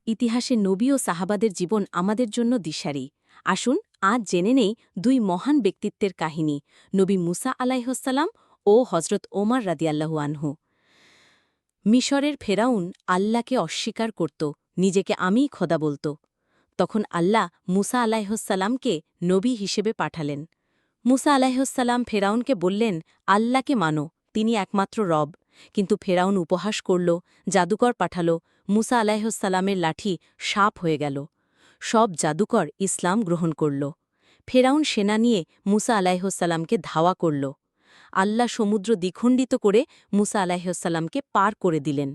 ইতিহাসে নবী ও সাহাবাদের জীবন আমাদের জন্য দিশারি। আসুন আজ জেনে নেই দুই মহান ব্যক্তিত্বের কাহিনী, নবী মুসা আলাইহসাল্লাম ও হজরত ওমর রাদিয়াল্লাহু আনহু। মিশরের ফেরাউন আল্লাহকে অস্বীকার করত, নিজেকে আমিই খোদা বলত। তখন আল্লাহ মুসা আলাইহসাল্লামকে নবী হিসেবে পাঠালেন। মুসা আলাইহসাল্লাম ফেরাউনকে বললেন, আল্লাহকে মানো, তিনি একমাত্র রব। কিন্তু ফেরাউন উপহাস করল, জাদুকর পাঠাল। মুসা আলাইহসাল্লামের লাঠি সাপ হয়ে গেল। সব জাদুকর ইসলাম গ্রহণ করল। ফেরাউন সেনা নিয়ে মুসা আলাইহসাল্লামকে ধাওয়া করল। আল্লাহ সমুদ্র দ্বিখণ্ডিত করে মুসা আলাইহসাল্লামকে পার করে দিলেন।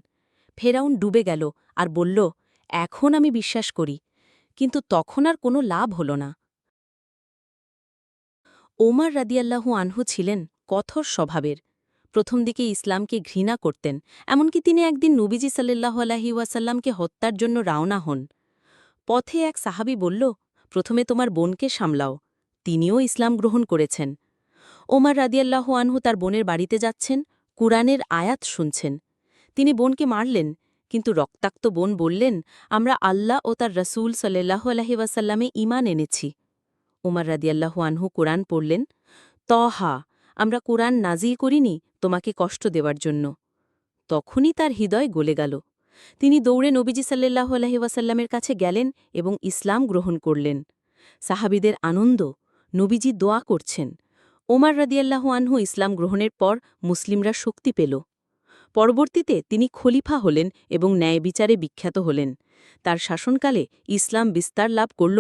ফেরাউন ডুবে গেল আর বলল, এখন আমি বিশ্বাস করি। কিন্তু তখন আর কোনো লাভ হল না। ওমর রাদিয়াল্লাহু আনহু ছিলেন কঠোর স্বভাবের। প্রথম দিকে ইসলামকে ঘৃণা করতেন, এমনকি তিনি একদিন নবীজি সাল্লাল্লাহু আলাইহি ওয়াসাল্লামকে হত্যার জন্য রওনা হন। পথে এক সাহাবী বলল, প্রথমে তোমার বোনকে সামলাও, তিনিও ইসলাম গ্রহণ করেছেন। ওমর রাদিয়াল্লাহু আনহু তার বোনের বাড়িতে যাচ্ছেন, কুরআনের আয়াত শুনছেন। তিনি বোনকে মারলেন, কিন্তু রক্তাক্ত বোন বললেন, আমরা আল্লাহ ও তার রসুল সাল্লাল্লাহু আলাইহি ওয়াসাল্লামে ঈমান এনেছি। ওমর রাদিয়াল্লাহু আনহু কোরআন পড়লেন, তহা, আমরা কোরআন নাজিল করিনি তোমাকে কষ্ট দেওয়ার জন্য। তখনই তার হৃদয় গলে গেল। তিনি দৌড়ে নবীজি সাল্লাল্লাহু আলাইহি ওয়াসাল্লামের কাছে গেলেন এবং ইসলাম গ্রহণ করলেন। সাহাবীদের আনন্দ, নবীজি দোয়া করছেন। ওমর রাদিয়াল্লাহু আনহু ইসলাম গ্রহণের পর মুসলিমরা শক্তি পেল। পরবর্তীতে তিনি খলিফা হলেন এবং ন্যায় বিচারে বিখ্যাত হলেন। তার শাসনকালে ইসলাম বিস্তার লাভ করল